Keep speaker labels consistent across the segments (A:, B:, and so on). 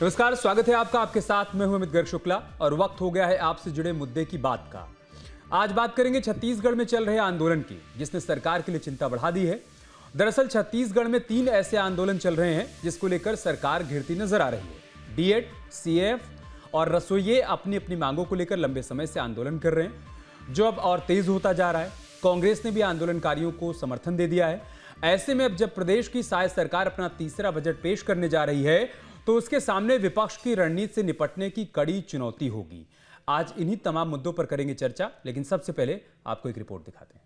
A: नमस्कार, स्वागत है आपका। आपके साथ मैं हूं अमित गर्ग शुक्ला और वक्त हो गया है आपसे जुड़े मुद्दे की बात का। आज बात करेंगे छत्तीसगढ़ में चल रहे आंदोलन की, जिसने सरकार के लिए चिंता बढ़ा दी है। दरअसल छत्तीसगढ़ में 3 ऐसे आंदोलन चल रहे हैं जिसको लेकर सरकार घिरती नजर आ रही है। डीएड, सीएएफ और रसोइये अपनी अपनी मांगों को लेकर लंबे समय से आंदोलन कर रहे हैं, जो अब और तेज होता जा रहा है। कांग्रेस ने भी आंदोलनकारियों को समर्थन दे दिया है। ऐसे में अब जब प्रदेश की शायद सरकार अपना तीसरा बजट पेश करने जा रही है, तो उसके सामने विपक्ष की रणनीति से निपटने की कड़ी चुनौती होगी। आज इन्हीं तमाम मुद्दों पर करेंगे चर्चा, लेकिन सबसे पहले आपको एक रिपोर्ट दिखाते हैं।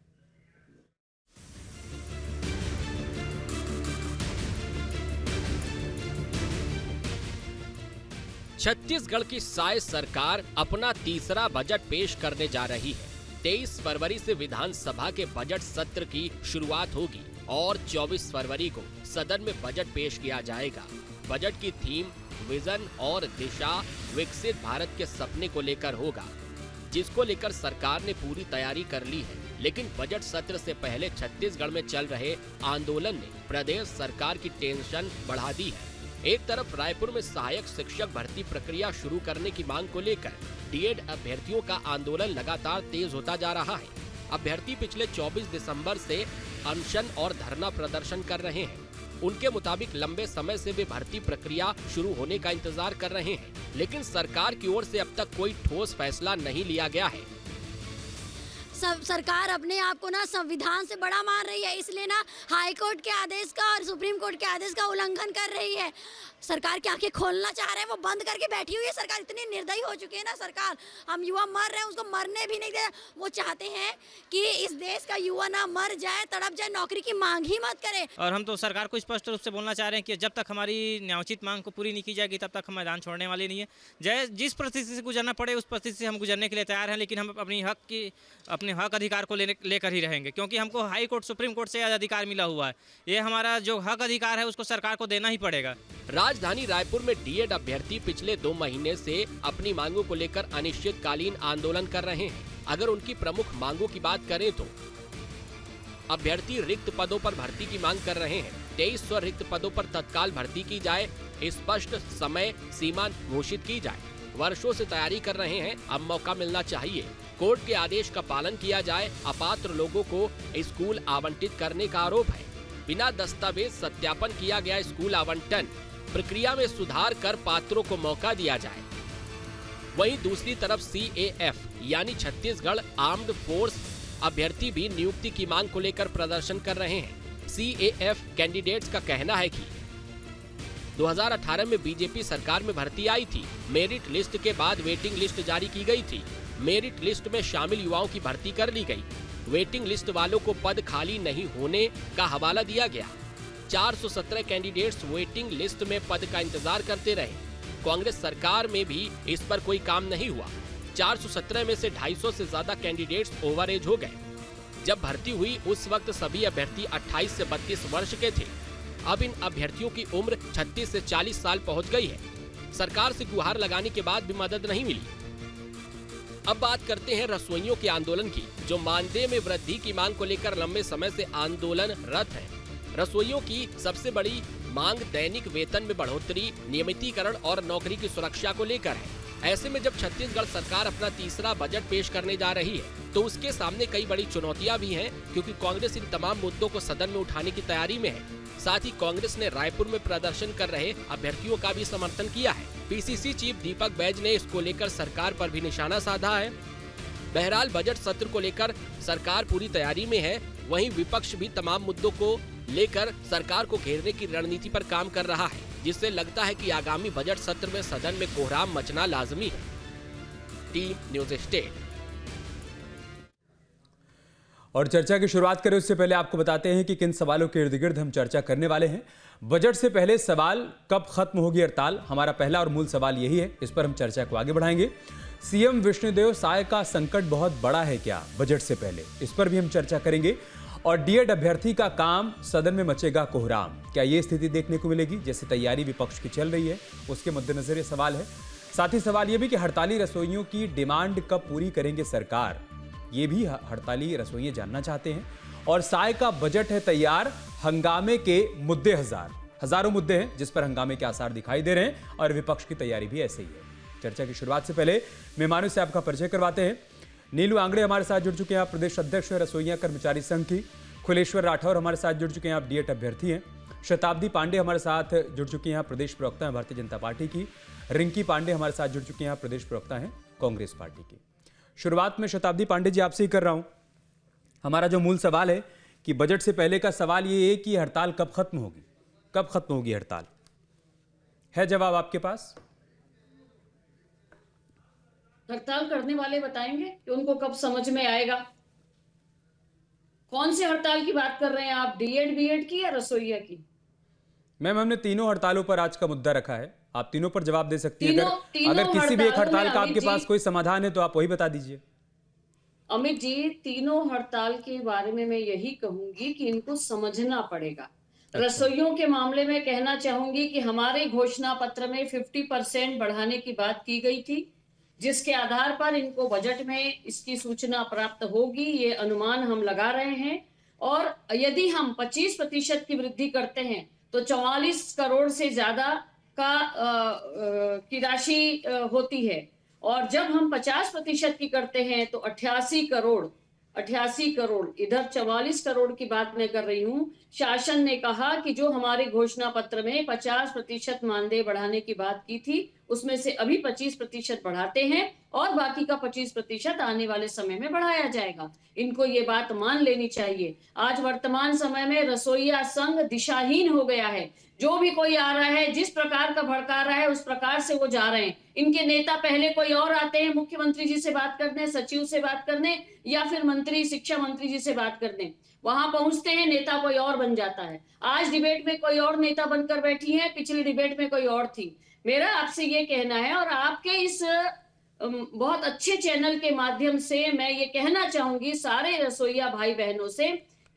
B: छत्तीसगढ़ की शायद सरकार अपना तीसरा बजट पेश करने जा रही है। 23 फरवरी से विधानसभा के बजट सत्र की शुरुआत होगी और 24 फरवरी को सदन में बजट पेश किया जाएगा। बजट की थीम, विजन और दिशा विकसित भारत के सपने को लेकर होगा, जिसको लेकर सरकार ने पूरी तैयारी कर ली है। लेकिन बजट सत्र से पहले छत्तीसगढ़ में चल रहे आंदोलन ने प्रदेश सरकार की टेंशन बढ़ा दी है। एक तरफ रायपुर में सहायक शिक्षक भर्ती प्रक्रिया शुरू करने की मांग को लेकर डीएड अभ्यर्थियों का आंदोलन लगातार तेज होता जा रहा है। अभ्यर्थी पिछले 24 दिसंबर से अनशन और धरना प्रदर्शन कर रहे हैं। उनके मुताबिक लंबे समय से वे भर्ती प्रक्रिया शुरू होने का इंतजार कर रहे हैं, लेकिन सरकार की ओर से अब तक कोई ठोस फैसला नहीं लिया गया है।
C: सरकार अपने आप को ना संविधान से बड़ा मान रही है, इसलिए ना हाई कोर्ट के आदेश का और सुप्रीम कोर्ट के आदेश का उल्लंघन कर रही है। सरकार की आंखें खोलना चाह रहे हैं, वो बंद करके बैठी हुई है। सरकार इतनी निर्दयी हो चुकी है ना। सरकार, हम युवा मर रहे हैं, उसको मरने भी नहीं दे रहे। वो चाहते हैं कि इस देश का युवा ना मर जाए, तड़प जाए, नौकरी की मांग ही मत करे।
D: और हम तो सरकार को स्पष्ट रूप से बोलना चाह रहे हैं कि जब तक हमारी न्यायोचित मांग को पूरी नहीं की जाएगी, तब तक हम मैदान छोड़ने वाले नहीं है। जिस परिस्थिति से गुजरना पड़े उस परिस्थिति से हम गुजरने के लिए तैयार हैं, लेकिन हम अपने हक अधिकार को लेकर ही रहेंगे, क्योंकि हमको हाई कोर्ट, सुप्रीम कोर्ट से अधिकार मिला हुआ है। ये हमारा जो हक अधिकार है उसको सरकार को देना ही पड़ेगा।
B: राजधानी रायपुर में डीएड अभ्यर्थी पिछले 2 महीने से अपनी मांगों को लेकर अनिश्चितकालीन आंदोलन कर रहे हैं। अगर उनकी प्रमुख मांगों की बात करें तो अभ्यर्थी रिक्त पदों पर भर्ती की मांग कर रहे हैं। 2300 रिक्त पदों पर तत्काल भर्ती की जाए, स्पष्ट समय सीमा घोषित की जाए। वर्षों से तैयारी कर रहे हैं, अब मौका मिलना चाहिए। कोर्ट के आदेश का पालन किया जाए। अपात्र लोगों को स्कूल आवंटित करने का आरोप है। बिना दस्तावेज सत्यापन किया गया स्कूल आवंटन प्रक्रिया में सुधार कर पात्रों को मौका दिया जाए। वहीं दूसरी तरफ सीएएफ यानी छत्तीसगढ़ आर्म्ड फोर्स अभ्यर्थी भी नियुक्ति की मांग को लेकर प्रदर्शन कर रहे हैं। सीएएफ कैंडिडेट्स का कहना है कि 2018 में बीजेपी सरकार में भर्ती आई थी। मेरिट लिस्ट के बाद वेटिंग लिस्ट जारी की गई थी। मेरिट लिस्ट में शामिल युवाओं की भर्ती कर ली गई। वेटिंग लिस्ट वालों को पद खाली नहीं होने का हवाला दिया गया। 417 कैंडिडेट्स वेटिंग लिस्ट में पद का इंतजार करते रहे। कांग्रेस सरकार में भी इस पर कोई काम नहीं हुआ। 417 में से 250 से ज्यादा कैंडिडेट्स ओवरएज हो गए। जब भर्ती हुई उस वक्त सभी अभ्यर्थी 28 से 32 वर्ष के थे। अब इन अभ्यर्थियों की उम्र 36 से 40 साल पहुंच गई है। सरकार से गुहार लगाने के बाद भी मदद नहीं मिली। अब बात करते हैं रसोइयों के आंदोलन की, जो मानदेय में वृद्धि की मांग को लेकर लंबे समय से आंदोलनरत है। रसोइयों की सबसे बड़ी मांग दैनिक वेतन में बढ़ोतरी, नियमितीकरण और नौकरी की सुरक्षा को लेकर है। ऐसे में जब छत्तीसगढ़ सरकार अपना तीसरा बजट पेश करने जा रही है, तो उसके सामने कई बड़ी चुनौतियां भी हैं, क्योंकि कांग्रेस इन तमाम मुद्दों को सदन में उठाने की तैयारी में है। साथ ही कांग्रेस ने रायपुर में प्रदर्शन कर रहे अभ्यर्थियों का भी समर्थन किया है। पीसीसी चीफ दीपक बैज ने इसको लेकर सरकार पर भी निशाना साधा है। बहरहाल बजट सत्र को लेकर सरकार पूरी तैयारी में है। वहीं विपक्ष भी तमाम मुद्दों को लेकर सरकार को घेरने की रणनीति पर काम कर रहा है, जिससे लगता है कि आगामी बजट सत्र में सदन में कोहराम मचना लाजमी है। Team news state.
A: और चर्चा की शुरुआत करें उससे पहले आपको बताते हैं कि किन सवालों के इर्द गिर्द हम चर्चा करने वाले हैं। बजट से पहले सवाल, कब खत्म होगी हड़ताल, हमारा पहला और मूल सवाल यही है। इस पर हम चर्चा को आगे बढ़ाएंगे। सीएम विष्णुदेव साय का संकट बहुत बड़ा है क्या बजट से पहले, इस पर भी हम चर्चा करेंगे। और डीएड अभ्यर्थी का काम, सदन में मचेगा कोहराम, क्या ये स्थिति देखने को मिलेगी जैसे तैयारी विपक्ष की चल रही है, उसके मद्देनजर ये सवाल है। साथ ही सवाल ये भी कि हड़ताली रसोइयों की डिमांड कब पूरी करेंगे सरकार, ये भी हड़ताली रसोइये जानना चाहते हैं। और साय का बजट है तैयार, हंगामे के मुद्दे हजार, हजारों मुद्दे हैं जिस पर हंगामे के आसार दिखाई दे रहे हैं और विपक्ष की तैयारी भी ऐसे ही है। चर्चा की शुरुआत से पहले मेहमानों से आपका परिचय करवाते हैं। नीलू आंगड़े हमारे साथ जुड़ चुके हैं, आप प्रदेश अध्यक्ष रसोइया कर्मचारी संघ की। खुलेश्वर राठौर हमारे साथ जुड़ चुके हैं, आप डीएड अभ्यर्थी हैं। शताब्दी पांडे हमारे साथ जुड़ चुकी हैं, प्रदेश प्रवक्ता हैं भारतीय जनता पार्टी की। रिंकी पांडे हमारे साथ जुड़ चुके हैं, प्रदेश प्रवक्ता हैं कांग्रेस पार्टी की। शुरुआत में शताब्दी पांडे जी आपसे ही कर रहा हूं। हमारा जो मूल सवाल है कि बजट से पहले का सवाल ये है कि हड़ताल कब खत्म होगी, कब खत्म होगी हड़ताल? है जवाब आपके पास?
E: हड़ताल करने वाले बताएंगे कि उनको कब समझ में आएगा। कौन से हड़ताल की बात कर रहे हैं आप, डीएड बीएड की या रसोइया की?
A: मैम, हमने तीनों हड़तालों पर आज का मुद्दा रखा है, आप तीनों पर जवाब दे सकती हैं।
E: तीनों
A: अगर किसी भी एक हड़ताल का आपके
E: जी,
A: पास कोई समाधान है तो आप वही बता दीजिए।
E: अमित जी, तीनों हड़ताल के बारे में मैं यही कहूंगी कि इनको समझना पड़ेगा। रसोइयों के मामले में कहना चाहूंगी कि हमारे घोषणा पत्र में 50% बढ़ाने की बात की गई थी, जिसके आधार पर इनको बजट में इसकी सूचना प्राप्त होगी, ये अनुमान हम लगा रहे हैं। और यदि हम 25% की वृद्धि करते हैं तो 44 करोड़ से ज्यादा की राशि होती है, और जब हम 50% की करते हैं तो 88 करोड़, इधर 44 करोड़ की बात मैं कर रही हूँ। शासन ने कहा कि जो हमारे घोषणा पत्र में 50% मानदेय बढ़ाने की बात की थी, उसमें से अभी 25% बढ़ाते हैं और बाकी का 25% आने वाले समय में बढ़ाया जाएगा। इनको ये बात मान लेनी चाहिए। आज वर्तमान समय में रसोइया संघ दिशाहीन हो गया है। जो भी कोई आ रहा है, जिस प्रकार का भड़का रहा है, उस प्रकार से वो जा रहे हैं। इनके नेता पहले कोई और आते हैं मुख्यमंत्री जी से बात करने, सचिव से बात करने, या फिर मंत्री, शिक्षा मंत्री जी से बात करने। वहां पहुंचते हैं, नेता कोई और बन जाता है। आज डिबेट में कोई और नेता बनकर बैठी है, पिछली डिबेट में कोई और थी। मेरा आपसे ये कहना है, और आपके इस बहुत अच्छे चैनल के माध्यम से मैं ये कहना चाहूंगी सारे रसोइया भाई बहनों से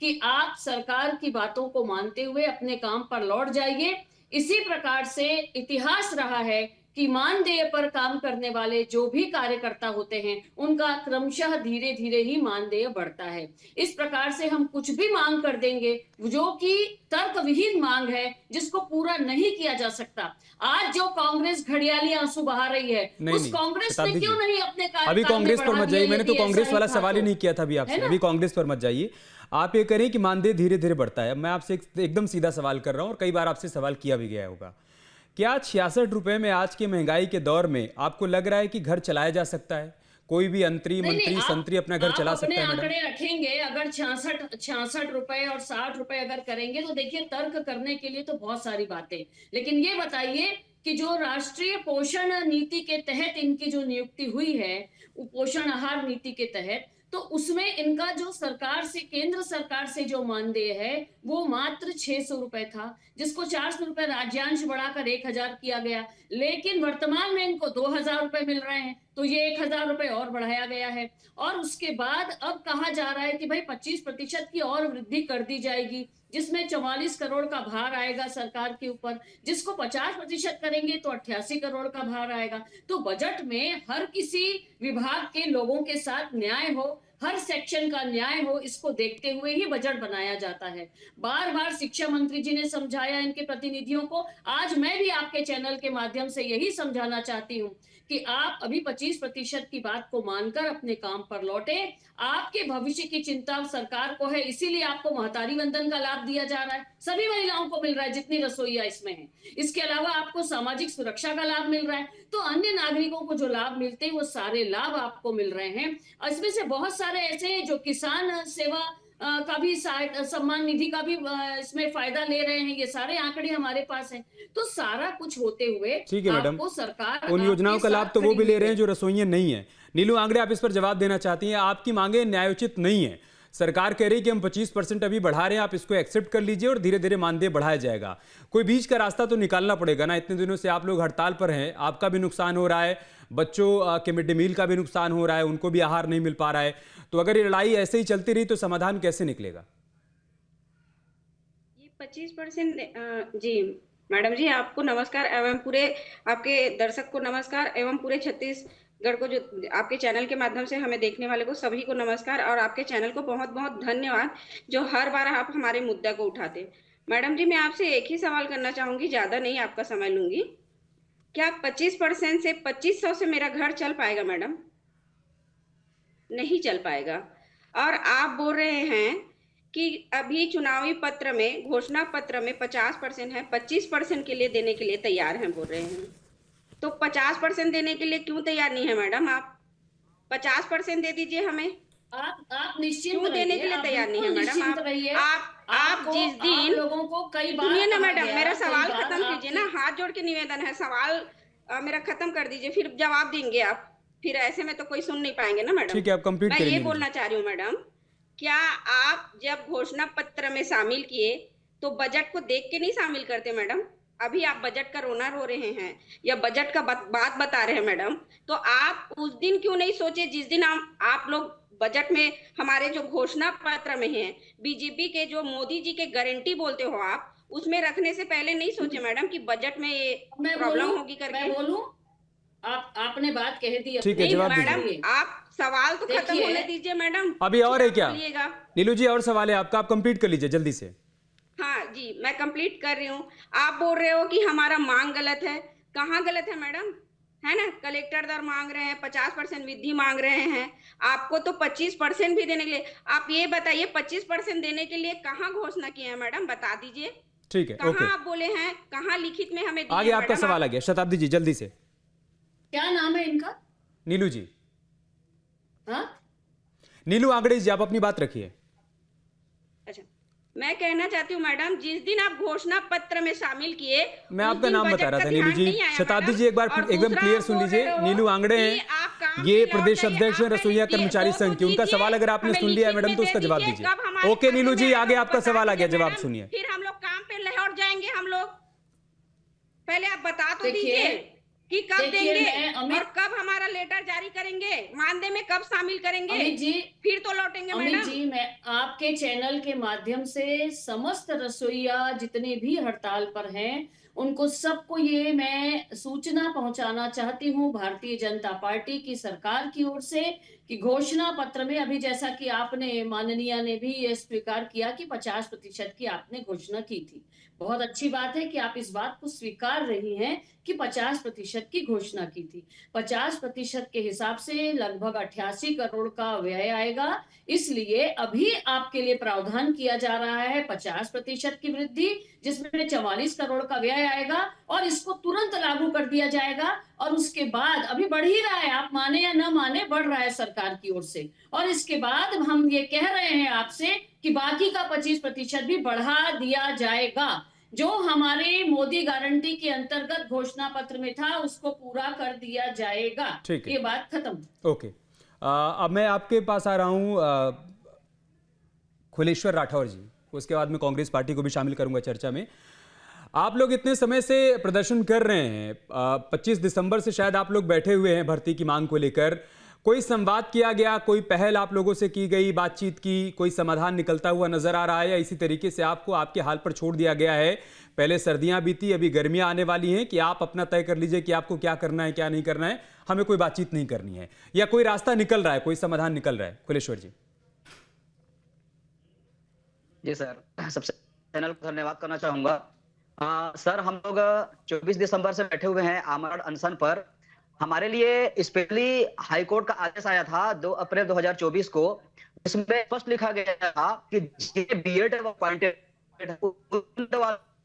E: कि आप सरकार की बातों को मानते हुए अपने काम पर लौट जाइए। इसी प्रकार से इतिहास रहा है कि मानदेय पर काम करने वाले जो भी कार्यकर्ता होते हैं, उनका क्रमशः धीरे धीरे ही मानदेय बढ़ता है। इस प्रकार से हम कुछ भी मांग कर देंगे जो कि तर्कविहीन मांग है, जिसको पूरा नहीं किया जा सकता। आज जो कांग्रेस घड़ियाली आंसू बहा रही है, उस कांग्रेस ने क्यों नहीं अपने
A: अभी कांग्रेस पर मत जाइए, मैंने तो कांग्रेस वाला सवाल ही नहीं किया था अभी आपसे। अभी कांग्रेस पर मत जाइए, आप ये करें कि मानदेय धीरे धीरे बढ़ता है। मैं आपसे एकदम सीधा सवाल कर रहा हूं और कई बार आपसे सवाल किया भी गया होगा। क्या 66 रुपए में आज की महंगाई के दौर में आपको लग रहा है कि घर चलाया जा सकता है? कोई भी मंत्री संतरी अपना घर चला सकता है?
E: आंकड़े रखेंगे, अगर 66 रुपए और 60 रुपए अगर करेंगे तो देखिए, तर्क करने के लिए तो बहुत सारी बातें। लेकिन ये बताइए कि जो राष्ट्रीय पोषण नीति के तहत इनकी जो नियुक्ति हुई है, पोषण आहार नीति के तहत, तो उसमें इनका जो सरकार से, केंद्र सरकार से जो मानदेय है वो मात्र 600 रुपए था, जिसको 400 रुपए राज्यांश बढ़ाकर 1000 किया गया। लेकिन वर्तमान में इनको 2000 रुपए मिल रहे हैं, तो ये 1000 रुपए और बढ़ाया गया है। और उसके बाद अब कहा जा रहा है कि भाई 25% की और वृद्धि कर दी जाएगी, जिसमें 44 करोड़ का भार आएगा सरकार के ऊपर। जिसको 50% करेंगे तो 88 करोड़ का भार आएगा। तो बजट में हर किसी विभाग के लोगों के साथ न्याय हो, हर सेक्शन का न्याय हो, इसको देखते हुए ही बजट बनाया जाता है। बार बार शिक्षा मंत्री जी ने समझाया इनके प्रतिनिधियों को। आज मैं भी आपके चैनल के माध्यम से यही समझाना चाहती हूँ कि आप अभी 25% की बात को मानकर अपने काम पर लौटे। आपके भविष्य की चिंता सरकार को है, इसीलिए आपको महतारी वंदन का लाभ दिया जा रहा है, सभी महिलाओं को मिल रहा है जितनी रसोइया इसमें है। इसके अलावा आपको सामाजिक सुरक्षा का लाभ मिल रहा है, तो अन्य नागरिकों को जो लाभ मिलते हैं वो सारे लाभ आपको मिल रहे हैं। इसमें से बहुत सारे ऐसे हैं जो किसान सेवा का भी सम्मान निधि का भी इसमें फायदा ले रहे हैं। ये सारे आंकड़े हमारे पास हैं। तो सारा कुछ होते हुए
A: ठीक है मैडम,
E: सरकार
A: उन योजनाओं का लाभ तो वो भी ले रहे हैं जो रसोइया नहीं है। नीलू आंगड़े, आप इस पर जवाब देना चाहती हैं? आपकी मांगे न्यायोचित नहीं है। सरकार कह रही है कि हम 25% अभी बढ़ा रहे हैं, आप इसको एक्सेप्ट कर लीजिए और धीरे धीरे मानदेय बढ़ाया जाएगा। कोई बीच का रास्ता तो निकालना पड़ेगा ना। इतने दिनों से आप लोग हड़ताल पर हैं, आपका भी नुकसान हो रहा है, बच्चों के मिड डे मील का भी नुकसान हो रहा है, उनको भी आहार नहीं मिल पा रहा है। तो अगर ये लड़ाई ऐसे ही चलती रही तो समाधान कैसे निकलेगा?
F: ये 25% जी मैडम जी, आपको नमस्कार एवं पूरे आपके दर्शक को नमस्कार एवं पूरे छत्तीसगढ़ को, जो आपके चैनल के माध्यम से हमें देखने वाले को सभी को नमस्कार। और आपके चैनल को बहुत बहुत धन्यवाद जो हर बार आप हमारे मुद्दा को उठाते। मैडम जी, मैं आपसे एक ही सवाल करना चाहूंगी, ज्यादा नहीं आपका समय लूंगी। क्या 25% से 2500 से मेरा घर चल पाएगा मैडम? नहीं चल पाएगा। और आप बोल रहे हैं कि अभी चुनावी पत्र में, घोषणा पत्र में 50% है, 25% के लिए देने के लिए तैयार हैं बोल रहे हैं। तो 50% देने के लिए क्यों तैयार नहीं है मैडम? आप 50% दे दीजिए हमें।
E: आप निश्चिंत
F: क्यों देने
E: रहिए,
F: के लिए
E: आप
F: तैयार नहीं है
E: बिल्कुल
F: मैडम?
E: निश्चिंत
F: आप
E: रहिए।
F: आप
E: आपको-
F: जिस
E: आप
F: दिन,
E: लोगों को कई बार
F: सुनिए ना
E: कहा
F: मैडम,
E: गया,
F: मेरा
E: कई
F: सवाल
E: बार
F: खत्म कीजिए ना, हाथ जोड़ के निवेदन है। सवाल मेरा खत्म कर दीजिए, फिर जवाब देंगे आप। फिर ऐसे में तो कोई सुन नहीं पाएंगे ना मैडम।
A: ठीक है, आप कंप्लीट
F: मैं
A: करिए
F: ये
A: नीलू जी।
F: बोलना चाह रही हूँ मैडम, क्या आप जब घोषणा पत्र में शामिल किए तो बजट को देख के नहीं शामिल करते मैडम? अभी आप बजट का रोना रो रहे हैं या बजट का बात बता रहे हैं मैडम, तो आप उस दिन क्यों नहीं सोचे जिस दिन आप लोग बजट में, हमारे जो घोषणा पत्र में है, बीजेपी के जो मोदी जी के गारंटी बोलते हो आप, उसमें रखने से पहले नहीं सोचे मैडम कि बजट में ये
E: मैं
F: प्रॉब्लम
E: बोलूं,
F: होगी करके?
E: मैं बोलूं, आपने बात कह दी
A: ठीक है,
E: अपनी।
A: जवाब
F: मैडम,
A: दीजिए।
F: आप सवाल तो खत्म
E: देखिए,
F: होने दीजिए मैडम।
A: अभी और है
F: फिर
A: क्या?
F: आप बोलिएगा।
A: नीलू जी, और सवाल है आपका, आप कंप्लीट कर लीजिए जल्दी से।
F: हाँ जी, मैं कंप्लीट कर रही हूँ। आप बोल रहे हो कि हमारा मांग गलत है। कहाँ गलत है मैडम? है ना, कलेक्टर दर मांग रहे हैं, 50% वृद्धि मांग रहे हैं। आपको तो 25% भी देने के लिए, आप ये बताइए 25% देने के लिए कहाँ घोषणा किए हैं मैडम? बता दीजिए।
A: ठीक है, ओके।
F: कहाँ आप बोले हैं, कहाँ लिखित में हमें दिए
A: आगे
F: हैं
A: आपका
F: मैडम?
A: सवाल आ गया, शताब्दी जी जल्दी से।
E: क्या नाम है इनका?
A: नीलू जी,
E: हाँ,
A: नीलू आंगड़े जी, आप अपनी बात रखिए।
F: अच्छा, मैं कहना चाहती हूँ मैडम, जिस दिन आप घोषणा पत्र में शामिल किए,
A: मैं
F: उस
A: आपका
F: दिन
A: नाम
F: बजट
A: बता रहा
F: का
A: था नीलू
F: ध्यान
A: जी।
F: नहीं आया
A: शताब्दी
F: मैडम।
A: जी एक बार
F: और
A: एकदम
F: दूसरा
A: क्लियर
F: आप
A: सुन
F: बोल
A: लीजिए।
F: रहे हो
A: नीलू आंगड़े
F: कि
A: हैं,
F: आप काम
A: ये
F: पे
A: प्रदेश
F: लौट जाइए,
A: अध्यक्ष हैं
F: आप
A: रसोइया
F: पहले
A: कर्मचारी
F: दो
A: संघ की। उनका
F: कीजिए,
A: सवाल अगर आपने
F: हमें
A: सुन लिया है
F: लिखित
A: मैडम
F: में
A: तो उसका
F: दे
A: जवाब
F: दीजिए,
A: दीजिए।
F: कब हमारे
A: ओके
F: खाते
A: नीलू
F: में
A: जी,
F: आएगा
A: आगे
F: वो
A: आपका
F: बता
A: सवाल आ गया,
F: दीजिए
A: जवाब
F: मैडम।
A: सुनिए।
F: फिर हम लोग काम पे लौट जाएंगे हम लोग। पहले आप बता तो
E: देखिए,
F: दीजिए कि कब
E: देखिए,
F: देंगे
E: मैं अमित-
F: और कब हमारा लेटर जारी करेंगे, मानदेय में कब शामिल करेंगे,
E: अमित जी,
F: फिर तो लौटेंगे
E: अमित
F: मैडम।
E: जी, मैं आपके चैनल के माध्यम से समस्त रसोइया जितने भी हड़ताल पर हैं, उनको सबको ये मैं सूचना पहुंचाना चाहती हूं भारतीय जनता पार्टी की सरकार की ओर से कि घोषणा पत्र में, अभी जैसा कि आपने, माननीय ने भी ये स्वीकार किया कि 50% की आपने घोषणा की थी। बहुत अच्छी बात है कि आप इस बात को स्वीकार रही हैं कि 50% की घोषणा की थी। 50% के हिसाब से लगभग 88 करोड़ का व्यय आएगा। इसलिए अभी आपके लिए प्रावधान किया जा रहा है 50% की वृद्धि, जिसमें 44 करोड़ का व्यय आएगा और इसको तुरंत लागू कर दिया जाएगा। और उसके बाद अभी बढ़ ही रहा है, आप माने या ना माने, बढ़ रहा है सरकार की ओर से। और इसके बाद हम ये कह रहे हैं आपसे कि बाकी का 25% भी बढ़ा दिया जाएगा। जो हमारे मोदी गारंटी के अंतर्गत घोषणा पत्र में था, उसको पूरा कर दिया जाएगा।
A: ठीक है।
E: ये बात खत्म।
A: ओके, अब मैं आपके पास आ रहा हूं खुलेश्वर राठौर जी। उसके बाद मैं कांग्रेस पार्टी को भी शामिल करूंगा चर्चा में। आप लोग इतने समय से प्रदर्शन कर रहे हैं, 25 दिसंबर से शायद आप लोग बैठे हुए हैं भर्ती की मांग को लेकर। कोई संवाद किया गया, कोई पहल आप लोगों से की गई, बातचीत की, कोई समाधान निकलता हुआ नजर आ रहा है, या इसी तरीके से आपको आपके हाल पर छोड़ दिया गया है? पहले सर्दियां बीती, अभी गर्मियां आने वाली हैं कि आप अपना तय कर लीजिए कि आपको क्या करना है क्या नहीं करना है, हमें कोई बातचीत नहीं करनी है, या कोई रास्ता निकल रहा है, कोई समाधान निकल रहा है? खुलेश्वर जी।
G: जी सर, सबसे चैनल को धन्यवाद करना चाहूंगा। सर, हम लोग 24 दिसंबर से बैठे हुए हैं आमरण अनशन पर। हमारे लिए स्पेशली हाई कोर्ट का आदेश आया था 2 अप्रैल 2024 को। इसमें स्पष्ट लिखा गया था कि बीएड अपॉइंटेड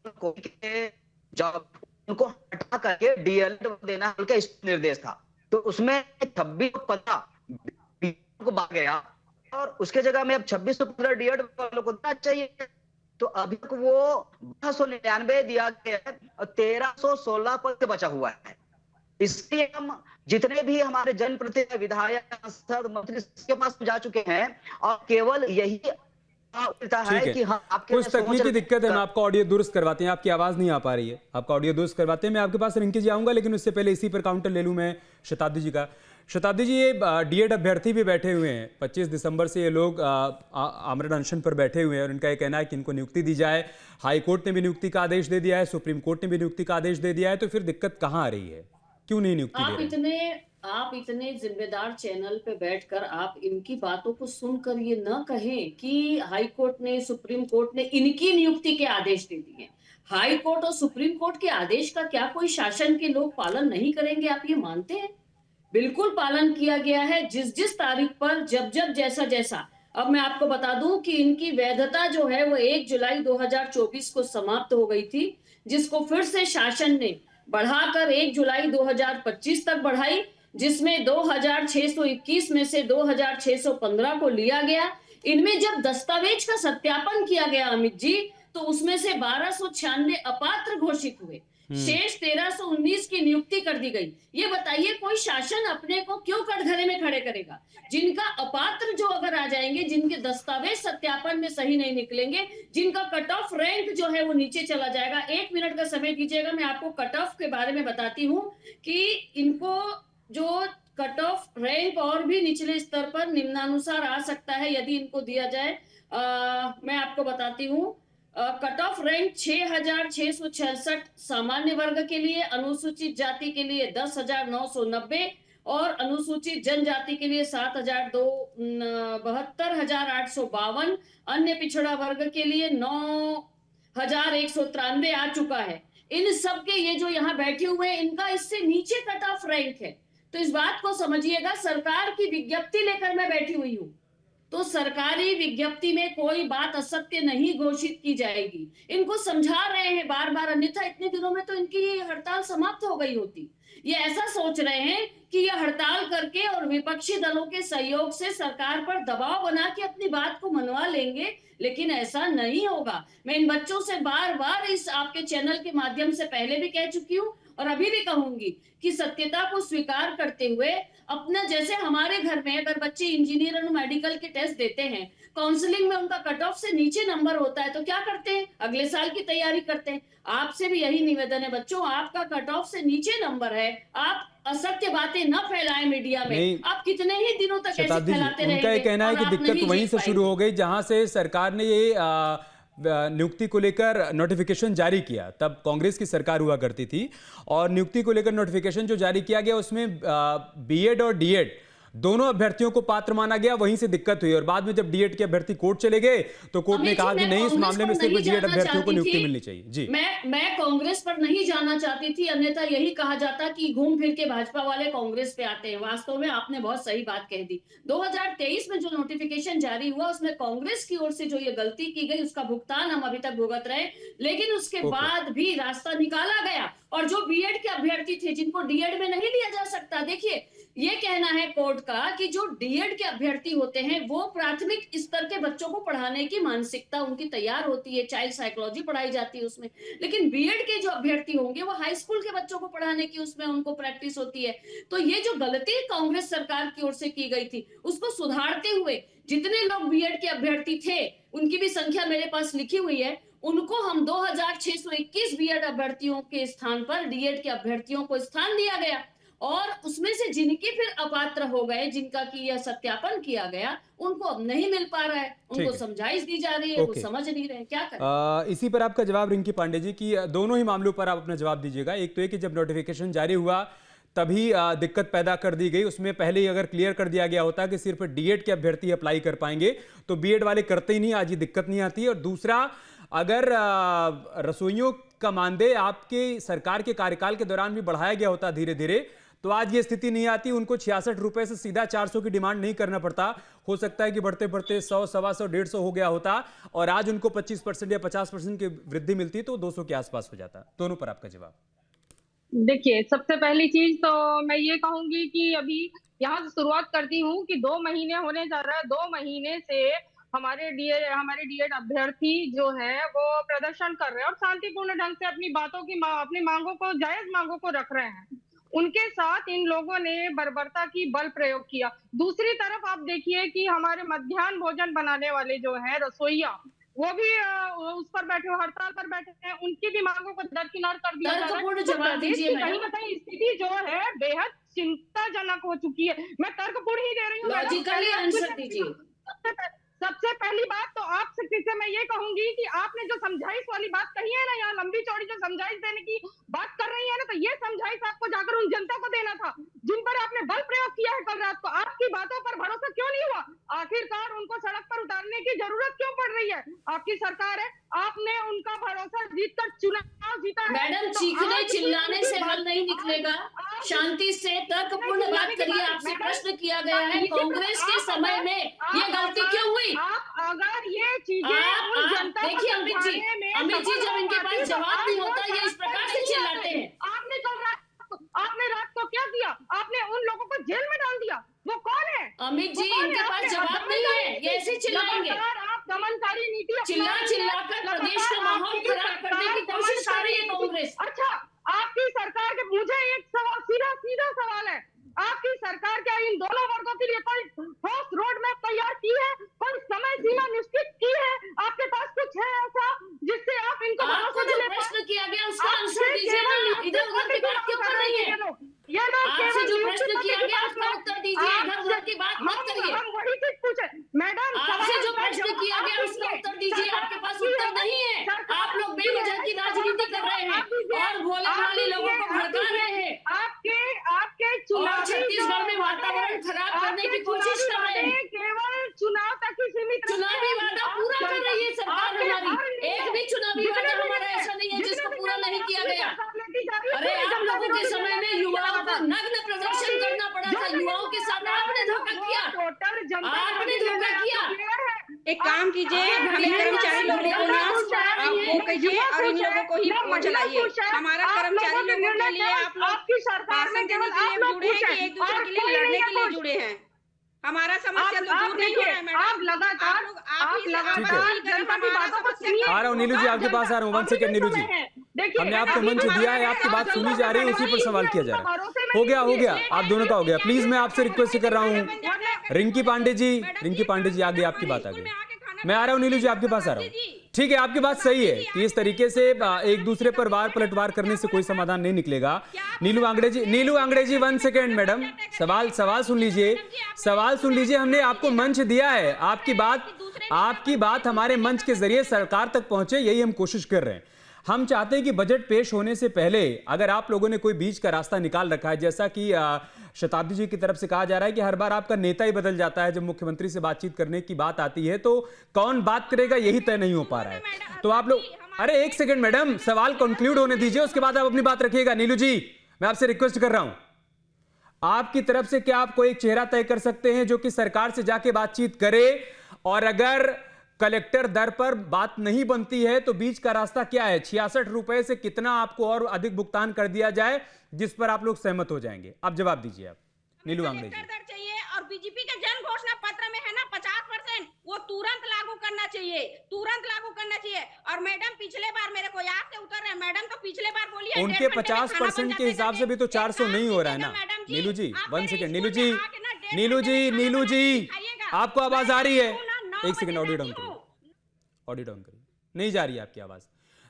G: को जॉब उनको हटा करके डीएलएड देना उनका निर्देश था। तो उसमें 26/15 को बांट गया और उसके जगह में अब 26/15 डीएड वालों को देना चाहिए। तो अभी तक वो 1299 दिया गया है और 1316 पद से बचा हुआ है। इसलिए हम जितने भी हमारे जनप्रतिनिधि, विधायक, सांसद, मंत्री के पास जा चुके हैं और केवल यही है कि हाँ, आपके
A: कुछ तकनीकी दिक्कत है, मैं आपका ऑडियो दुरुस्त करवाते हैं, आपकी आवाज नहीं आ पा रही है, आपका ऑडियो दुरुस्त करवाते हैं। मैं आपके पास रिंकी जी आऊंगा, लेकिन उससे पहले इसी पर काउंटर ले लूं मैं शताब्दी जी का। शताब्दी जी, ये डीएड अभ्यर्थी भी बैठे हुए हैं, 25 दिसंबर से ये लोग आमरण अनशन पर बैठे हुए हैं और इनका ये कहना है कि इनको नियुक्ति दी जाए। हाई कोर्ट ने भी नियुक्ति का आदेश दे दिया है, सुप्रीम कोर्ट ने भी नियुक्ति का आदेश दे दिया है, तो फिर दिक्कत कहाँ आ रही है, क्यों नहीं नियुक्ति दे रहे?
E: आप इतने जिम्मेदार चैनल पे बैठकर आप इनकी बातों को सुनकर ये न कहें कि हाई कोर्ट ने, सुप्रीम कोर्ट ने इनकी नियुक्ति के आदेश दे दिए। हाई कोर्ट और सुप्रीम कोर्ट के आदेश का क्या कोई शासन के लोग पालन नहीं करेंगे? आप ये मानते हैं? बिल्कुल पालन किया गया है। जिस जिस तारीख पर जब जब जैसा जैसा, अब मैं आपको बता दूं कि इनकी वैधता जो है वो 1 जुलाई 2024 को समाप्त हो गई थी, जिसको फिर से शासन ने बढ़ाकर 1 जुलाई 2025 तक बढ़ाई, जिसमें 2621 में से 2615 को लिया गया। इनमें जब दस्तावेज का सत्यापन किया गया अमित जी, तो उसमें से 1296 अपात्र घोषित हुए, शेष 1319 की नियुक्ति कर दी गई। ये बताइए कोई शासन अपने को क्यों कटघरे में खड़े करेगा? जिनका अपात्र जो अगर आ जाएंगे, जिनके दस्तावेज सत्यापन में सही नहीं निकलेंगे, जिनका कट ऑफ रैंक जो है वो नीचे चला जाएगा। 1 मिनट का समय दीजिएगा, मैं आपको कट ऑफ के बारे में बताती हूँ कि इनको जो कट ऑफ रैंक और भी निचले स्तर पर निम्नानुसार आ सकता है यदि इनको दिया जाए। मैं आपको बताती हूँ। कट ऑफ रैंक 6666 सामान्य वर्ग के लिए, अनुसूचित जाति के लिए 10,990 और अनुसूचित जनजाति के लिए 72,852, अन्य पिछड़ा वर्ग के लिए 9,193 आ चुका है। इन सब के ये जो यहाँ बैठे हुए हैं, इनका इससे नीचे कट ऑफ रैंक है। तो इस बात को समझिएगा, सरकार की विज्ञप्ति लेकर मैं बैठी हुई हूँ, तो सरकारी विज्ञप्ति में कोई बात असत्य नहीं घोषित की जाएगी। इनको समझा रहे हैं बार बार, अन्यथा इतने दिनों में तो इनकी हड़ताल समाप्त हो गई होती। ये ऐसा सोच रहे हैं कि ये हड़ताल करके और विपक्षी दलों के सहयोग से सरकार पर दबाव बना के अपनी बात को मनवा लेंगे, लेकिन ऐसा नहीं होगा। मैं इन बच्चों से बार बार इस आपके चैनल के माध्यम से पहले भी कह चुकी हूँ और अभी भी कहूंगी कि सत्यता को स्वीकार करते हुए अपना, जैसे हमारे घर में अगर बच्चे इंजीनियर और मेडिकल के टेस्ट देते हैं, काउंसलिंग में उनका कट ऑफ से नीचे नंबर होता है, तो क्या करते हैं? अगले साल की तैयारी करते हैं। आपसे भी यही निवेदन है बच्चों, आपका कट ऑफ से नीचे नंबर है, आप असत्य बातें न फैलाएं मीडिया में। आप कितने ही दिनों तक ऐसे फैलाते रहेंगे?
A: उनका ये कहना है कि दिक्कत वहीं से शुरू हो गई जहां से सरकार ने ये नियुक्ति को लेकर नोटिफिकेशन जारी किया। तब कांग्रेस की सरकार हुआ करती थी और नियुक्ति को लेकर नोटिफिकेशन जो जारी किया गया उसमें बीएड और डीएड दोनों अभ्यर्थियों को पात्र माना गया, वहीं से दिक्कत हुई। और बाद में जब डीएड के अभ्यर्थी कोर्ट चले गए तो कोर्ट ने कहा कि नहीं, इस मामले में सिर्फ डीएड अभ्यर्थियों को नियुक्ति मिलनी चाहिए। जी,
E: मैं कांग्रेस पर नहीं जाना चाहती थी, अन्यथा यही कहा जाता कि घूम फिर के भाजपा वाले कांग्रेस पे आते हैं। वास्तव में आपने बहुत सही बात कह दी। 2023 में जो नोटिफिकेशन जारी हुआ उसमें कांग्रेस की ओर से जो ये गलती की गई उसका भुगतान हम अभी तक भुगत रहे, लेकिन उसके बाद भी रास्ता निकाला गया। और जो बीएड के अभ्यर्थी थे जिनको डीएड में नहीं लिया जा सकता, देखिए ये कहना है कोर्ट का कि जो डीएड के अभ्यर्थी होते हैं वो प्राथमिक स्तर के बच्चों को पढ़ाने की मानसिकता उनकी तैयार होती है, चाइल्ड साइकोलॉजी पढ़ाई जाती है उसमें, लेकिन बीएड के जो अभ्यर्थी होंगे वो हाई स्कूल के बच्चों को पढ़ाने की उसमें उनको प्रैक्टिस होती है। तो ये जो गलती कांग्रेस सरकार की ओर से की गई थी उसको सुधारते हुए जितने लोग बीएड के अभ्यर्थी थे, उनकी भी संख्या मेरे पास लिखी हुई है, उनको हम 2621 बीएड अभ्यर्थियों के स्थान पर डीएड के अभ्यर्थियों को स्थान दिया गया। और उसमें से जिनके फिर अपात्र हो गए, जिनका कि यह सत्यापन किया गया, उनको अब नहीं मिल पा रहा है, उनको समझाइश दी जा रही है, वो समझ नहीं रहे, क्या करें?
A: इसी पर आपका जवाब रिंकी पांडे जी की दोनों ही मामलों पर आप अपना जवाब दीजिएगा। एक तो ये कि जब नोटिफिकेशन जारी हुआ तभी दिक्कत पैदा कर दी गई, उसमें पहले ही अगर क्लियर कर दिया गया होता कि सिर्फ डीएड के अभ्यर्थी अप्लाई कर पाएंगे तो बीएड वाले करते ही नहीं, आज ये दिक्कत नहीं आती। और दूसरा, अगर रसोइयों का मानदेय आपके सरकार के कार्यकाल के दौरान भी बढ़ाया गया होता धीरे धीरे, तो आज ये स्थिति नहीं आती। उनको 66 रुपए से सीधा 400 की डिमांड नहीं करना पड़ता। हो सकता है कि बढ़ते बढ़ते 100, 125, 150 हो गया होता और आज उनको 25% या 50% की वृद्धि मिलती तो 200 के आसपास हो जाता। दोनों पर आपका जवाब।
H: देखिए, सबसे पहली चीज तो मैं ये कहूंगी कि अभी यहाँ से शुरुआत करती हूँ कि 2 महीने होने जा रहा है। 2 महीने से हमारे डीएड अभ्यर्थी जो है वो प्रदर्शन कर रहे हैं और शांतिपूर्ण ढंग से अपनी मांगों को, जायज मांगों को रख रहे हैं। उनके साथ इन लोगों ने बर्बरता की बल प्रयोग किया। दूसरी तरफ आप देखिए कि हमारे मध्याह्न भोजन बनाने वाले जो है रसोइया, वो भी उस पर बैठे, हड़ताल पर बैठे हैं, उनकी भी मांगों को दरकिनार कर दिया जा रहा है।
E: जवाब दीजिए।
H: कहीं ना कहीं स्थिति जो है बेहद चिंताजनक हो चुकी है। मैं तर्कपूर्ण ही दे रही हूँ।
E: लॉजिकली आंसर दीजिए।
H: सबसे पहली बात तो आपसे से मैं ये कहूंगी कि आपने जो समझाइश वाली बात कही है ना, यहाँ लंबी चौड़ी जो समझाइश देने की बात कर रही है ना, तो ये समझाइश आपको जाकर उन जनता को देना था जिन पर आपने बल प्रयोग किया है कल रात को। आपकी बातों पर भरोसा क्यों नहीं हुआ? आखिरकार उनको सड़क पर उतारने की जरूरत क्यों पड़ रही है? आपकी सरकार है, आपने उनका भरोसा जीतकर चुनाव जीता है।
E: मैडम,
H: तो
E: चीखने
H: आज
E: चिल्लाने से हल नहीं निकलेगा, शांति से तर्कपूर्ण बात करिए। आपसे प्रश्न किया गया है कांग्रेस के समय में ये गलती क्यों हुई?
H: आप अगर ये चीजें
E: देखिए अमित जी, जब इनके पास जवाब नहीं होता ये इस प्रकार से चिल्लाते हैं।
H: आपने रात को क्या किया? आपने उन लोगों को जेल में डाल दिया। वो कौन है?
E: अमित जी, इनके पास जवाब नहीं है, ये ऐसे चिल्लाएंगे।
H: आप दमनकारी नीति
E: चिल्लाकर प्रदेश का माहौल खराब करने की कोशिश कर रही है कांग्रेस।
H: अच्छा, आपकी सरकार के मुझे एक सवाल, सीधा सवाल है, आपकी सरकार क्या इन दोनों वर्गों के लिए कोई ठोस रोड मैप तैयार की है? कोई समय सीमा निश्चित की है? आपके पास कुछ है ऐसा जिससे आप इनको
E: आपको जो प्रश्न किया गया उसका आंसर दीजिए ना, इधर उधर की बात क्यों कर रही है? आपसे जो प्रश्न किया गया उसका उत्तर दीजिए, इधर उधर की बात मत करिए।
H: हम वही चीज पूछे मैडम,
E: आपसे जो प्रश्न किया गया उसका उत्तर दीजिए, आपके पास उत्तर नहीं है। आप लोग बेवजह की राजनीति कर रहे हैं और भोले भाले लोगों को भड़का रहे हैं
H: आपके
E: और छत्तीसगढ़ में वातावरण खराब करने की कोशिश कर रहे हैं।
H: केवल चुनाव तक ही सीमित,
E: चुनावी वादा पूरा कर रही है सरकार हमारी। एक भी चुनावी वादा हमारा ऐसा नहीं है जिसको पूरा नहीं किया गया। अरे आप लोगों के समय में युवाओं को नग्न प्रदर्शन करना पड़ा था, युवाओं के साथ आपने धोखा किया, आपने धोखा किया।
F: एक काम कीजिए, हमें कर्मचारी लोगों को ना आप वो कहिए और इन लोगों को ही वो चलाइए। हमारा कर्मचारी लोगों के लिए आप लोग भाषण देने के लिए जुड़े हैं कि एक दूसरे के लिए लड़ने के लिए जुड़े हैं? हमारा समस्या तो दूर नहीं हो रहा है मैडम।
H: आप लगातार
A: आ रहा हूँ नीलू जी, आपके पास आ रहा हूँ। 1 सेकंड नीलू जी, हमने आपको मंच दिया है, आपकी बात सुनी जा रही है, उसी पर सवाल किया जा रहा है। हो गया, आप दोनों का हो गया। प्लीज मैं आपसे रिक्वेस्ट कर रहा हूँ, रिंकी पांडे जी आगे, आपकी बात आ गई। मैं आ रहा हूँ नीलू जी, आपके पास आ रहा हूँ। ठीक है, आपकी बात सही है कि इस तरीके से एक दूसरे पर वार पलटवार करने से कोई समाधान नहीं निकलेगा। नीलू आंगड़े जी 1 सेकंड मैडम, सवाल सुन लीजिए। हमने आपको मंच दिया है, आपकी बात हमारे मंच के जरिए सरकार तक पहुंचे, यही हम कोशिश कर रहे हैं। हम चाहते हैं कि बजट पेश होने से पहले अगर आप लोगों ने कोई बीच का रास्ता निकाल रखा है, जैसा कि शताब्दी जी की तरफ से कहा जा रहा है कि हर बार आपका नेता ही बदल जाता है, जब मुख्यमंत्री से बातचीत करने की बात आती है तो कौन बात करेगा यही तय नहीं हो पा रहा है। तो आप लोग, अरे 1 सेकंड मैडम, सवाल कंक्लूड होने दीजिए, उसके बाद आप अपनी बात रखिएगा। नीलू जी, मैं आपसे रिक्वेस्ट कर रहा हूं, आपकी तरफ से क्या आप कोई एक चेहरा तय कर सकते हैं जो कि सरकार से जाके बातचीत करे, और अगर कलेक्टर दर पर बात नहीं बनती है तो बीच का रास्ता क्या है? 66 रुपए से कितना आपको और अधिक भुगतान कर दिया जाए जिस पर आप लोग सहमत हो जाएंगे? आप जवाब दीजिए। आप नीलू आंगड़े जी
F: चाहिए, और बीजेपी के जन घोषणा पत्र में है ना 50%, वो तुरंत लागू करना चाहिए। और मैडम पिछले बार मेरे को याद से उतर रहे हैं, मैडम तो पिछले बार बोलिए
A: उनके 50% के हिसाब से भी तो 400 नहीं हो रहा है ना। नीलू जी 1 सेकंड, नीलू जी आपको आवाज आ रही है? 1 सेकंड, ऑडियो डाउन करिए। नहीं जा रही है आपकी आवाज।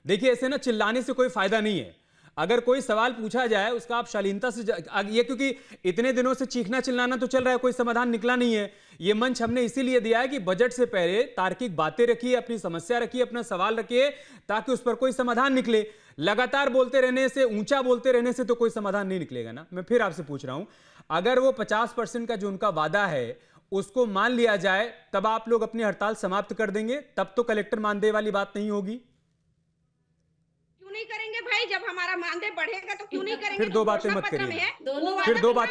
A: देखिए, ऐसे ना चिल्लाने से कोई फायदा नहीं है। अगर कोई सवाल पूछा जाए उसका आप शालीनता से ये, क्योंकि इतने दिनों से चीखना चिल्लाना तो चल रहा है, कोई समाधान निकला नहीं है। ये मंच हमने इसीलिए दिया है कि बजट से पहले तार्किक बातें रखिए, अपनी समस्या रखिए, अपना सवाल रखिए, ताकि उस पर कोई समाधान निकले। लगातार बोलते रहने से, ऊंचा बोलते रहने से तो कोई समाधान नहीं निकलेगा ना। मैं फिर आपसे पूछ रहा हूं, अगर वो 50% का जो उनका वादा है उसको मान लिया जाए, तब आप लोग अपनी हड़ताल समाप्त कर देंगे? तब तो कलेक्टर मानदेय वाली बात नहीं होगी।
F: क्यों नहीं करेंगे भाई? जब हमारा मानदेय बढ़ेगा तो क्यों नहीं करेंगे?
A: फिर दो बातें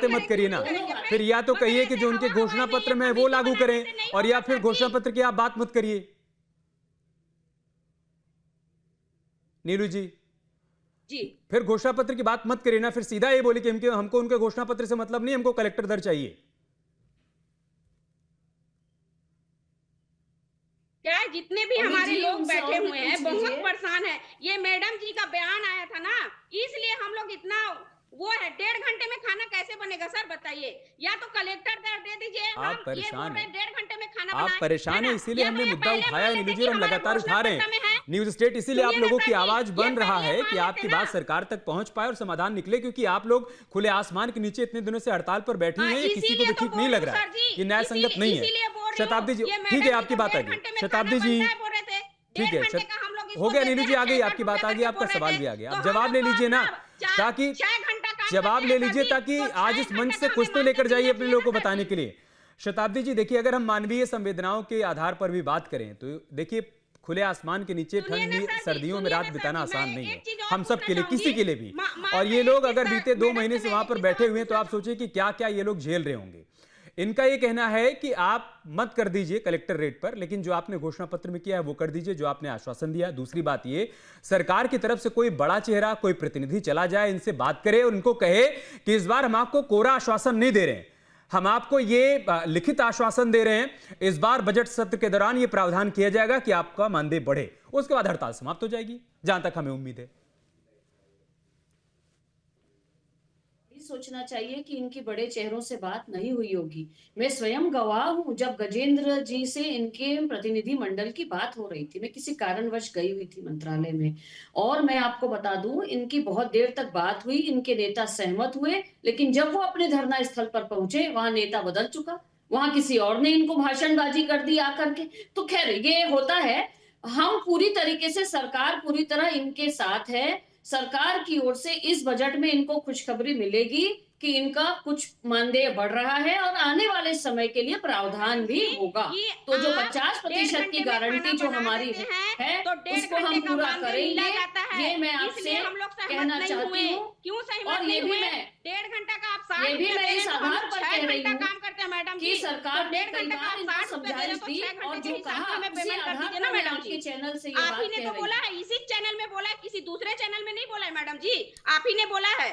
A: मत करिए ना। फिर या तो कहिए कि जो उनके घोषणा पत्र में है वो लागू करें, और या फिर घोषणा पत्र की आप बात मत करिए। नीलू जी फिर घोषणा पत्र की बात मत करिए ना, फिर सीधा ये बोले कि हमको उनके घोषणा पत्र से मतलब नहीं, हमको कलेक्टर दर चाहिए।
F: क्या जितने भी हमारे लोग बैठे हुए हैं बहुत परेशान है। ये मैडम जी का बयान आया था ना, इसलिए हम लोग इतना वो है। 1.5 घंटे में खाना कैसे बनेगा सर बताइए? या तो कलेक्टर दे दीजिए।
A: आप परेशान हैं,
F: 1.5 घंटे में खाना
A: आप परेशान हैं, इसीलिए हमने मुद्दा उठाया है नीलू जी, हम लगातार उठा रहे हैं। न्यूज स्टेट इसीलिए आप लोगों की आवाज बन रहा है कि आपकी बात सरकार तक पहुंच पाए और समाधान निकले, क्योंकि आप लोग खुले आसमान के नीचे इतने दिनों से हड़ताल पर बैठे हैं, किसी को भी ठीक नहीं लग रहा है, ये न्याय संगत नहीं है।
F: रही हूँ।
A: शताब्दी जी,
F: ये
A: ठीक है,
F: मैडम
A: आपकी
F: जी
A: बात
F: तो
A: आ
F: 1.5
A: गई।
F: घंटे में
A: शताब्दी
F: खाना
A: जी,
F: बनता है बोल रहे थे।
A: ठीक
F: 1.5
A: है,
F: घंटे का हम लोग इसको
A: हो गया
F: देते
A: नीलू जी,
F: हैं,
A: आ गई
F: 6
A: आपकी बात, आ गई,
F: रुपए
A: आपका
F: करके
A: सवाल
F: बोल
A: भी आ
F: रहे
A: गया।
F: थे।
A: अब
F: तो
A: जवाब
F: हम
A: ले
F: लोग
A: लीजिए ना,
F: अपना
A: ताकि
F: 6 घंटा काम
A: जवाब
F: करते
A: ले
F: हैं
A: लीजिए,
F: सर जी,
A: ताकि
F: तो
A: आज
F: 6
A: इस मंच
F: घंटे
A: से
F: का
A: कुछ
F: हमें
A: तो
F: मानना
A: लेकर जाइए अपने
F: चाहिए
A: लोगों को
F: ना सर
A: बताने
F: जी।
A: के लिए। शताब्दी जी, देखिए, अगर हम मानवीय संवेदनाओं के आधार पर भी बात करें तो देखिए, खुले आसमान के नीचे
F: सुनिए
A: ठंड
F: ना
A: में
F: सर जी,
A: सर्दियों में
F: सुनिए
A: रात
F: ना सर
A: बिताना
F: जी,
A: आसान
F: मैं
A: नहीं
F: एक
A: है,
F: चीज और
A: हम सब
F: पूछना
A: के लिए,
F: चाहूंगी।
A: किसी के लिए भी।
F: मान
A: और ये
F: रहे
A: लोग
F: हैं कि
A: अगर
F: सर,
A: बीते 2
F: मैडम
A: महीने
F: से
A: से
F: मैं
A: वहां
F: एक
A: पर
F: चीज
A: बैठे
F: और
A: हुए हैं तो
F: पूछना
A: आप सोचिए कि क्या क्या ये लोग झेल रहे होंगे। इनका ये कहना है कि आप मत कर दीजिए कलेक्टर रेट पर, लेकिन जो आपने घोषणा पत्र में किया है वो कर दीजिए, जो आपने आश्वासन दिया। दूसरी बात ये, सरकार की तरफ से कोई बड़ा चेहरा, कोई प्रतिनिधि चला जाए, इनसे बात करे और उनको कहे कि इस बार हम आपको कोरा आश्वासन नहीं दे रहे हैं, हम आपको ये लिखित आश्वासन दे रहे हैं, इस बार बजट सत्र के दौरान ये प्रावधान किया जाएगा कि आपका मानदेय बढ़े। उसके बाद हड़ताल समाप्त हो जाएगी, जहां तक हमें उम्मीद है।
E: सोचना चाहिए कि इनकी बड़े चेहरों से बात नहीं हुई होगी। मैं स्वयं गवाह हूं, जब गजेंद्र जी से इनके प्रतिनिधि मंडल की बात हो रही थी, मैं किसी कारणवश गई हुई थी मंत्रालय में, और मैं आपको बता दूं, इनकी बहुत देर तक बात हुई, इनके नेता सहमत हुए, लेकिन जब वो अपने धरना स्थल पर पहुंचे, वहां नेता बदल चुका, वहां किसी और ने इनको भाषणबाजी कर दी आकर के। तो खैर, ये होता है। हम पूरी तरीके से, सरकार पूरी तरह इनके साथ है। सरकार की ओर से इस बजट में इनको खुशखबरी मिलेगी कि इनका कुछ मानदेय बढ़ रहा है और आने वाले समय के लिए प्रावधान भी होगा। तो जो 50% की गारंटी जो हमारी है उसको हम पूरा करेंगे, ये मैं आपसे कहना चाहती हूँ।
F: क्यों
E: और
F: सहमत
E: ये
F: नहीं
E: भी
F: हुए?
E: मैं
F: 1.5 घंटा का आप
E: ये भी मैं इस आधार पर कह रही हूँ
F: काम करते हैं मैडम
E: कि
F: जी,
E: सरकार
F: तो
E: ने
F: 1.5
E: कई
F: घंटे का
E: बार
F: आप
E: इनको
F: 60 रुपए दे रहे
E: समझाइश
F: हैं, तो
E: दी
F: 6
E: और
F: घंटे
E: जो
F: के हिसाब
E: कहा
F: से हमें
E: उसी
F: पेमेंट कर
E: आधार
F: दीजिए
E: पर
F: ना
E: मैं
F: मैडम
E: आपके
F: जी।
E: चैनल से ये
F: आप
E: बात
F: ही ने
E: कह
F: तो
E: रही
F: बोला
E: हूँ।
F: है, इसी चैनल में बोला है, किसी दूसरे चैनल में नहीं बोला है मैडम जी, आप ही ने बोला है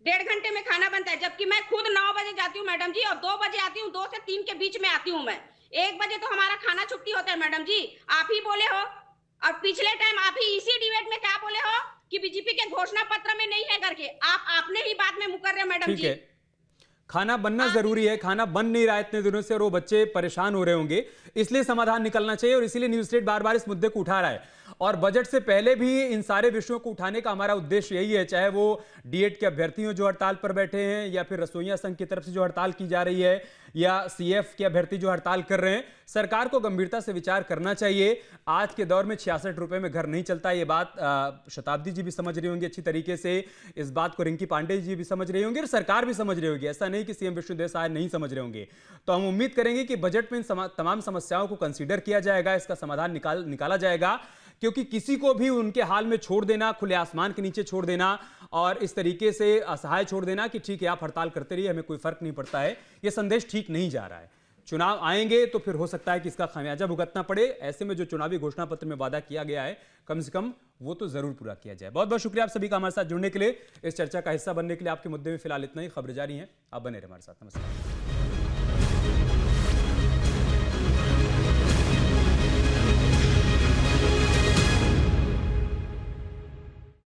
F: 1.5 घंटे में खाना बनता है, जबकि मैं खुद 9 बजे जाती हूँ मैडम जी, और 2 बजे आती हूँ, 2 से 3 के बीच में आती हूँ मैं। 1 बजे तो हमारा खाना छुट्टी होता है मैडम जी, आप ही बोले हो। और पिछले टाइम आप ही इसी डिबेट में क्या बोले हो कि बीजेपी के घोषणा पत्र में नहीं है करके, आपने ही बात में मुकर रहे हो मैडम
A: ठीक
F: जी।
A: है, खाना बनना जरूरी है, खाना बन नहीं रहा इतने दिनों से और वो बच्चे परेशान हो रहे होंगे, इसलिए समाधान निकलना चाहिए और इसीलिए न्यूज स्टेट बार बार इस मुद्दे को उठा रहा है। और बजट से पहले भी इन सारे विषयों को उठाने का हमारा उद्देश्य यही है, चाहे वो डीएड के अभ्यर्थी हो जो हड़ताल पर बैठे हैं, या फिर रसोइया संघ की तरफ से जो हड़ताल की जा रही है, या सीएफ के अभ्यर्थी जो हड़ताल कर रहे हैं। सरकार को गंभीरता से विचार करना चाहिए। आज के दौर में 66 रुपए में घर नहीं चलता, ये बात शताब्दी जी भी समझ रही होंगी अच्छी तरीके से, इस बात को रिंकी पांडे जी भी समझ रही होंगी और सरकार भी समझ रही होगी। ऐसा नहीं कि सीएम विष्णुदेव साय नहीं समझ रहे होंगे। तो हम उम्मीद करेंगे कि बजट में इन तमाम समस्याओं को कंसीडर किया जाएगा, इसका समाधान निकाला जाएगा, क्योंकि किसी को भी उनके हाल में छोड़ देना, खुले आसमान के नीचे छोड़ देना और इस तरीके से असहाय छोड़ देना कि ठीक है आप हड़ताल करते रहिए, हमें कोई फर्क नहीं पड़ता है, यह संदेश ठीक नहीं जा रहा है। चुनाव आएंगे तो फिर हो सकता है कि इसका खामियाजा भुगतना पड़े। ऐसे में जो चुनावी घोषणा पत्र में वादा किया गया है, कम से कम वो तो जरूर पूरा किया जाए। बहुत बहुत शुक्रिया आप सभी का हमारे साथ जुड़ने के लिए, इस चर्चा का हिस्सा बनने के लिए। आपके मुद्दे में फिलहाल इतना ही, खबर जारी है, आप बने रहे हमारे साथ। नमस्कार।